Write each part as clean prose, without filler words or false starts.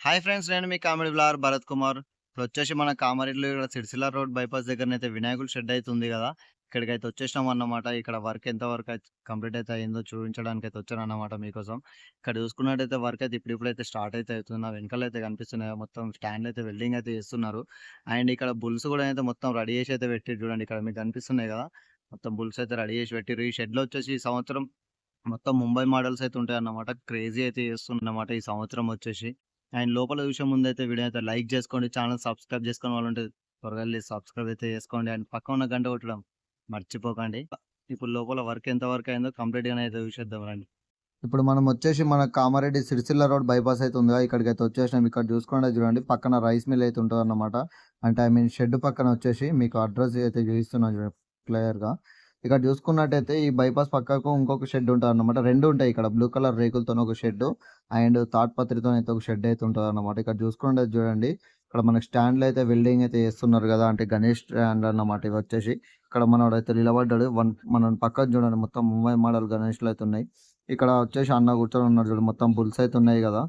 Hi friends. నేను మీ comedy vlogger Bharat Kumar. ఇప్పుడొచ్చేసి మన కామారెడ్డిలో ఇక్కడ సిరిసిల్ల రోడ్ బైపాస్ దగ్గరనైతే వినాయకుల షెడ్ అయితే ఉంది గదా! ఇక్కడికైతే వచ్చేసినామన్నమాట. ఇక్కడ వర్క్ ఎంత వరకు కంప్లీట్ అయితే అయిందో చూపించడానికైతే వచ్చానన్నమాట మీకోసం. ఇక్కడ చూసుకున్నట్టయితే వర్క్ అయితే ఇప్పుడిప్పుడైతే స్టార్ట్ అయితే అవుతుంది. నా వెనకాలైతే కనిపిస్తున్నాయి మొత్తం స్టాండ్ అయితే వెల్డింగ్ అయితే చేస్తున్నారు. అండ్ ఇక్కడ బుల్స్ కూడా అయితే మొత్తం రెడీ చేసి అయితే పెట్టిర్రు చూడండి. ఇక్కడ మీకు కనిపిస్తున్నాయి గదా! మొత్తం బుల్స్ అయితే రెడీ చేసి పెట్టిర్రు. ఈ షెడ్‌లో వచ్చేసి ఈ సంవత్సరం మొత్తం ముంబై మోడల్స్ అయితే ఉంటాయన్నమాట. క్రేజీ అయితే చేస్తుందన్నమాట ఈ సంవత్సరం వచ్చేసి. అండ్ లోపల చూసే ముందైతే వీడియో అయితే లైక్ చేసుకోండి. ఛానెల్ సబ్స్క్రైబ్ చేసుకొని వాళ్ళుంటే త్వరగా ఎళ్లి సబ్స్క్రైబ్ అయితే చేసుకోండి. అండ్ పక్కన ఉన్న గంట కొట్టడం మర్చిపోకండి. ఇప్పుడు లోపల వర్క్ ఎంత వరకు అయిందో కంప్లీట్‌గానే అయితే చూసేద్దాం రండి. ఇప్పుడు మనం వచ్చేసి మన కామారెడ్డి సిరిసిల్ల రోడ్ బైపాస్ అయితే ఉందిగా, ఇక్కడికైతే వచ్చేసినాం. ఇక్కడ చూసుకుంటే చూడండి పక్కన రైస్ మిల్ అయితే ఉంటదన్నమాట. అంటే ఐ మీన్ షెడ్ పక్కన వచ్చేసి మీకు అడ్రెస్ అయితే చూపిస్తున్నాను చూడండి క్లియర్‌గా. ఇక్కడ చూసుకున్నట్టయితే ఈ బైపాస్ పక్కకు ఇంకొక షెడ్ ఉంటదన్నమాట. 2 ఉంటాయి ఇక్కడ బ్లూ కలర్ రేకులతోని ఒక షెడ్డు అండ్ తాడ్పత్రితోనైతే ఒక షెడ్ అయితే ఉంటదన్నమాట. ఇక్కడ చూసుకుంటే చూడండి ఇక్కడ మనకి స్టాండ్‌లు అయితే వెల్డింగ్ అయితే చేస్తున్నారు గదా! అంటే గణేష్ స్టాండ్ అన్నమాట ఇవొచ్చేసి. ఇక్కడ మనోడైతే నిలబడ్డాడు. మనం పక్కన చూడండి మొత్తం ముంబై మోడల్ గణేష్‌లు అయితే ఉన్నాయి. ఇక్కడ వచ్చేసి అన్న కూర్చొని ఉన్నాడు చూడు. మొత్తం బుల్స్ అయితే ఉన్నాయి గదా!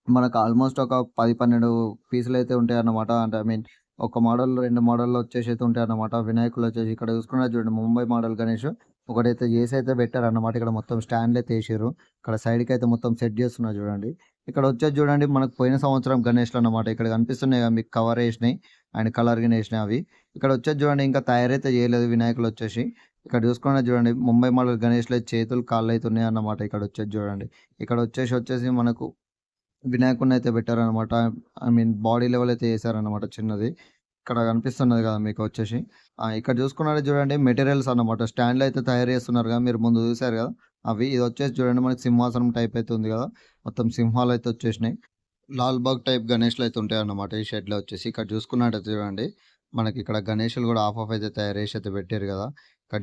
మనకు ఆల్మోస్ట్ ఒక 10, 12 పీసులైతే ఉంటాయన్నమాట. అంటే ఐ మీన్ ఒక మోడల్, 2 మోడల్‌లో వచ్చేసైతే ఉంటాయన్నమాట. వినాయకులొచ్చేసి ఇక్కడ చూసుకున్నా చూడండి ముంబై మోడల్ గణేష్ ఒకటైతే జేసైతే పెట్టారన్నమాట. ఇక్కడ మొత్తం స్టాండ్‌లయితే ఏసిర్రు. ఇక్కడ సైడ్‌కైతే మొత్తం సెట్ జేస్తున్నారు చూడండి. ఇక్కడ వచ్చేసి చూడండి మనకు పోయిన సంవత్సరం గణేష్‌లన్నమాట. ఇక్కడ కనిపిస్తున్నాయి గదా! మీకు కవరేసినయి అండ్ కలర్ గిన ఏసినయి అవి. ఇక్కడ వచ్చేసి చూడండి ఇంకా తయారైతే జేయలేదు వినాయకులొచ్చేసి. ఇక్కడ చూసుకున్నా చూడండి ముంబై మోడల్ గణేష్‌లో చేతులు, కాళ్ళైతే ఉన్నాయన్నమాట. ఇక్కడొచ్చేసి చూడండి. వచ్చేసి మనకు వినాయకుడినైతే పెట్టారనమాట. ఐ మీన్ బాడీ లెవెల్ అయితే చేశారనమాట చిన్నది. ఇక్కడ కనిపిస్తున్నది కదా మీకొచ్చేసి. ఇక్కడ చూసుకున్నట్టు చూడండి మెటీరియల్స్ అన్నమాట. స్టాండ్‌లు అయితే తయారు చేస్తున్నారుగా మీరు ముందు చూసారు కదా! అవి. ఇదొచ్చేసి చూడండి మనకి సింహాసనం టైప్ అయితే ఉంది కదా! మొత్తం సింహాలయితే వచ్చేసినాయి. లాల్‌బాగ్ టైప్ గణేష్‌లయితే ఉంటాయన్నమాట ఈ షెడ్‌లో వచ్చేసి. ఇక్కడ చూసుకున్నట్టయితే చూడండి మనకిక్కడ గణేషులు కూడా హాఫ్ అయితే తయారు చేసి అయితే పెట్టారు కదా! ఇక్కడ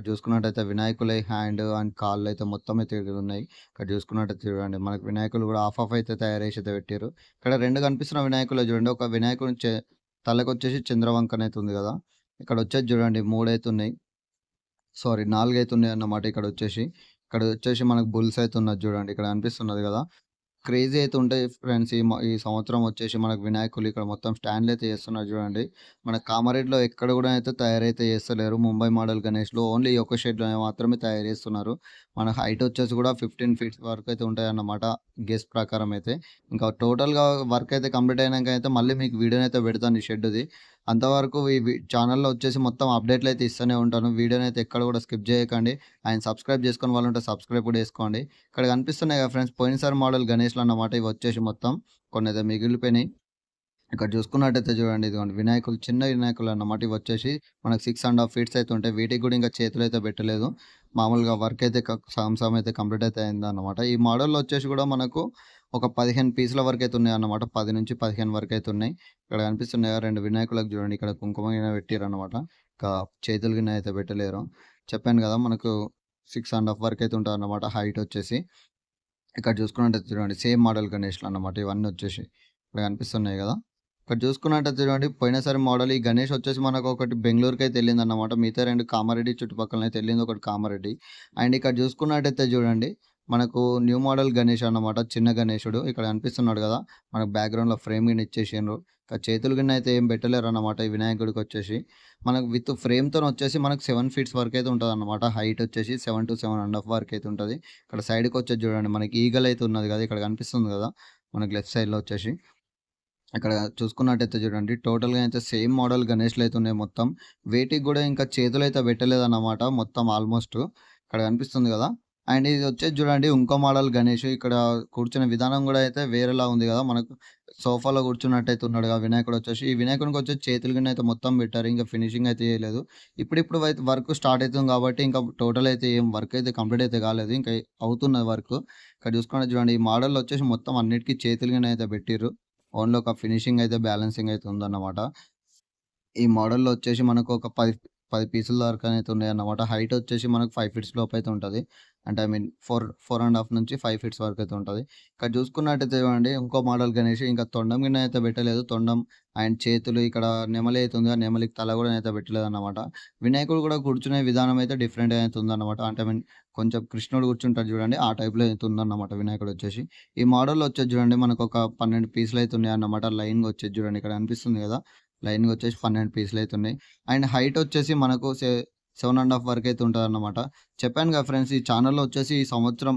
చూసుకున్నట్టయితే వినాయకులయి హ్యాండ్ అండ్ కాళ్ళైతే మొత్తం అయితే ఉన్నాయి. ఇక్కడ చూసుకున్నట్టయితే చూడండి మనకు వినాయకులు కూడా హాఫ్ అయితే తయారు చేసి అయితే పెట్టిర్రు. ఇక్కడ 2 కనిపిస్తున్న వినాయకులు చూడండి. ఒక వినాయకుని తలకొచ్చేసి చంద్రవంకనైతే ఉంది కదా! ఇక్కడొచ్చేసి చూడండి 3 అయితే ఉన్నాయి. సారీ 4 అయితే ఉన్నాయన్నమాట ఇక్కడొచ్చేసి. ఇక్కడొచ్చేసి మనకు బుల్స్ అయితే ఉన్నది చూడండి. ఇక్కడ కనిపిస్తున్నది కదా! క్రేజీ అయితే ఉంటాయి ఫ్రెండ్స్. ఈ సంవత్సరం వచ్చేసి మనకు వినాయకులు ఇక్కడ మొత్తం స్టాండ్‌లు అయితే చేస్తున్నారు చూడండి. మన కామారెడ్డిలో ఎక్కడ కూడా అయితే తయారైతే చేస్తలేరు. ముంబై మోడల్ గణేష్‌లు ఓన్లీ ఈ ఒక్క షెడ్‌లోనే మాత్రమే తయారు చేస్తున్నారు. మన హైట్ వచ్చేసి కూడా 15 ఫీట్స్ వరకు అయితే ఉంటాయన్నమాట గెస్ ప్రకారం అయితే. ఇంకా టోటల్‌గా వర్క్ అయితే కంప్లీట్ అయినాక అయితే మళ్ళీ మీకు వీడియోనైతే పెడతాను ఈ షెడ్‌ది. అంతవరకు ఈ ఛానెల్‌లో వచ్చేసి మొత్తం అప్డేట్‌లు అయితే ఇస్తూనే ఉంటాను. వీడియోనైతే ఎక్కడ కూడా స్కిప్ చేయకండి. అండ్ సబ్స్క్రైబ్ చేసుకొని వాళ్ళుంటే సబ్స్క్రైబ్ కూడా చేసుకోండి. ఇక్కడ కనిపిస్తున్నాయి కదా ఫ్రెండ్స్ పోయినసారి మోడల్ గణేష్‌లన్నమాట ఇవి వచ్చేసి మొత్తం కొన్నైతే మిగిలిపోయినాయి. ఇక్కడ చూసుకున్నట్టయితే చూడండి ఇదిగోండి వినాయకులు చిన్న వినాయకులన్నమాట ఇవి వచ్చేసి మనకు 6½ ఫీట్స్ అయితే ఉంటాయి. వీటికి కూడా ఇంకా చేతులైతే పెట్టలేదు. మామూలుగా వర్క్ అయితే సగం సగం అయితే కంప్లీట్ అయితే అయిందన్నమాట. ఈ మోడల్‌లో వచ్చేసి కూడా మనకు ఒక 15 పీసుల వరకైతే ఉన్నాయన్నమాట. 10-15 వరకైతే ఉన్నాయి. ఇక్కడ కనిపిస్తున్నాయా 2 వినాయకులకు చూడండి ఇక్కడ కుంకుమ గిన పెట్టిర్రన్నమాట. ఇంకా చేతులు గిన అయితే పెట్టలేరు. చెప్పాను కదా మనకు 6½ వరకైతే ఉంటదన్నమాట హైట్ వచ్చేసి. ఇక్కడ చూసుకున్నట్టయితే చూడండి సేమ్ మోడల్ గణేష్‌లన్నమాట ఇవన్నీ వచ్చేసి. ఇక్కడ కనిపిస్తున్నాయి గదా! ఇక్కడ చూసుకున్నట్టయితే చూడండి పోయినసారి మోడల్ ఈ గణేష్ వచ్చేసి మనకు ఒకటి బెంగుళూరుకైతే ఎళ్ళిందన్నమాట. మిగతా 2 కామారెడ్డి చుట్టుపక్కలనైతే ఎళ్ళింది. ఒకటి కామారెడ్డి. అండ్ ఇక్కడ చూసుకున్నట్టయితే చూడండి మనకు న్యూ మోడల్ గణేష్ అన్నమాట. చిన్న గణేశుడు. ఇక్కడ కనిపిస్తున్నాడు గదా! మనకు బ్యాక్‌గ్రౌండ్‌లో ఫ్రేమ్ గిన ఇచ్చేసిండ్రు. ఇక చేతులు గిన అయితే ఏం పెట్టలేరన్నమాట ఈ వినాయకుడికొచ్చేసి. మనకు విత్ ఫ్రేమ్‌తోనొచ్చేసి మనకు 7 ఫీట్స్ వరకైతే ఉంటదన్నమాట. హైట్ వచ్చేసి 7-7½ వరకైతే ఉంటది. ఇక్కడ సైడ్‌కొచ్చేసి చూడండి మనకి ఈగల్ అయితే ఉన్నది గదా! ఇక్కడ కనిపిస్తుంది గదా! మనకి లెఫ్ట్ సైడ్‌లో వచ్చేసి. ఇక్కడ చూసుకున్నట్టయితే చూడండి టోటల్‌గా అయితే సేమ్ మోడల్ గణేష్‌లయితే ఉన్నాయి మొత్తం. వేటికి గూడా ఇంకా చేతులైతే పెట్టలేదన్నమాట మొత్తం ఆల్మోస్ట్. ఇక్కడ కనిపిస్తుంది గదా! అండ్ ఇది వచ్చేసి చూడండి ఇంకో మోడల్ గణేష్. ఇక్కడ కూర్చునే విధానం గూడా అయితే వేరేలా ఉంది గదా! మనకు సోఫాలో కూర్చున్నట్టయితే ఉన్నాడుగా వినాయకుడొచ్చేసి. ఈ వినాయకునికొచ్చేసి చేతులు గిన అయితే మొత్తం పెట్టారు. ఇంకా ఫినిషింగ్ అయితే చేయలేదు. ఇప్పుడిప్పుడు వర్క్ స్టార్ట్ అయితుంది కాబట్టి ఇంకా టోటల్ అయితే ఏం వర్క్ అయితే కంప్లీట్ అయితే కాలేదు. ఇంకా అవుతున్నది వర్క్. ఇక్కడ చూసుకుంటే చూడండి ఈ మోడల్‌లో వచ్చేసి మొత్తం అన్నిటికి చేతులు గిన అయితే పెట్టిర్రు. ఓన్లీ ఒక ఫినిషింగ్ అయితే బ్యాలెన్సింగ్ అయితే ఉందన్నమాట. ఈ మోడల్‌లో వచ్చేసి మనకు ఒక 10 పీసుల వరకనైతే ఉన్నాయన్నమాట. హైట్ వచ్చేసి మనకు 5 ఫీట్స్ లోపైతే ఉంటది. అంటే ఐ మీన్ 4 నుంచి 5 ఫీట్స్ వరకైతే ఉంటది. ఇక్కడ చూసుకున్నట్టయితే చూడండి ఇంకో మోడల్ గణేష్ ఇంకా తొండం గిన్నె అయితే పెట్టలేదు. తొండం అండ్ చేతులు ఇక్కడ నెమలి అయితే ఉంది. ఆ నెమలికి తల కూడా అయితే పెట్టలేదన్నమాట. వినాయకుడు కూడా కూర్చునే విధానం అయితే డిఫరెంట్‌గా అయితే ఉందన్నమాట. అంటే ఐ మీన్ కొంచెం కృష్ణుడు కూర్చుంటాడు చూడండి. ఆ టైప్‌లో అయితే ఉందన్నమాట వినాయకుడు వచ్చేసి. ఈ మోడల్‌లో వచ్చేసి చూడండి మనకొక 12 పీసులు అయితే ఉన్నాయన్నమాట. లైన్‌గా వచ్చేసి చూడండి ఇక్కడ కనిపిస్తుంది కదా! లైన్‌గా వచ్చేసి 12 పీసులు అయితే ఉన్నాయి. అండ్ హైట్ వచ్చేసి మనకు 7 ½ వరకైతే ఉంటదన్నమాట. చెప్పాను కదా ఫ్రెండ్స్ ఈ ఛానెల్‌లో వచ్చేసి ఈ సంవత్సరం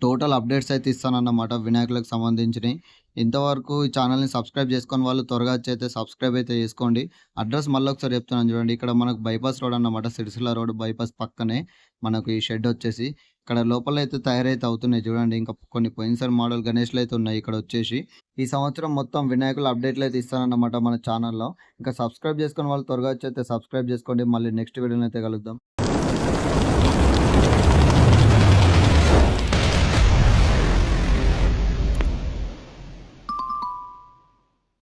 టోటల్ అప్డేట్స్ అయితే ఇస్తానన్నమాట వినాయకులకు సంబంధించినయి. ఇంతవరకు ఈ ఛానెల్‌ని సబ్స్క్రైబ్ చేసుకోని వాళ్ళు త్వరగా వచ్చి సబ్స్క్రైబ్ అయితే చేసుకోండి. అడ్రెస్ మళ్ళొకసారి చెప్తున్నాను చూడండి. ఇక్కడ మనకు బైపాస్ రోడ్ అన్నమాట. సిరిసిల్ల రోడ్ బైపాస్ పక్కనే మనకు ఈ షెడ్ వచ్చేసి. ఇక్కడ లోపలైతే తయారైతే అవుతున్నాయి చూడండి. ఇంకా కొన్ని పోయినసారి మోడల్ గణేష్‌లయితే ఉన్నాయి ఇక్కడొచ్చేసి. ఈ సంవత్సరం మొత్తం వినాయకుల అప్డేట్‌లయితే ఇస్తానన్నమాట మన ఛానెల్‌లో. ఇంకా సబ్స్క్రైబ్ చేసుకొని వాళ్ళు త్వరగా వచ్చి సబ్స్క్రైబ్ చేసుకోండి. మళ్ళీ నెక్స్ట్ వీడియోలో అయితే కలుద్దాం.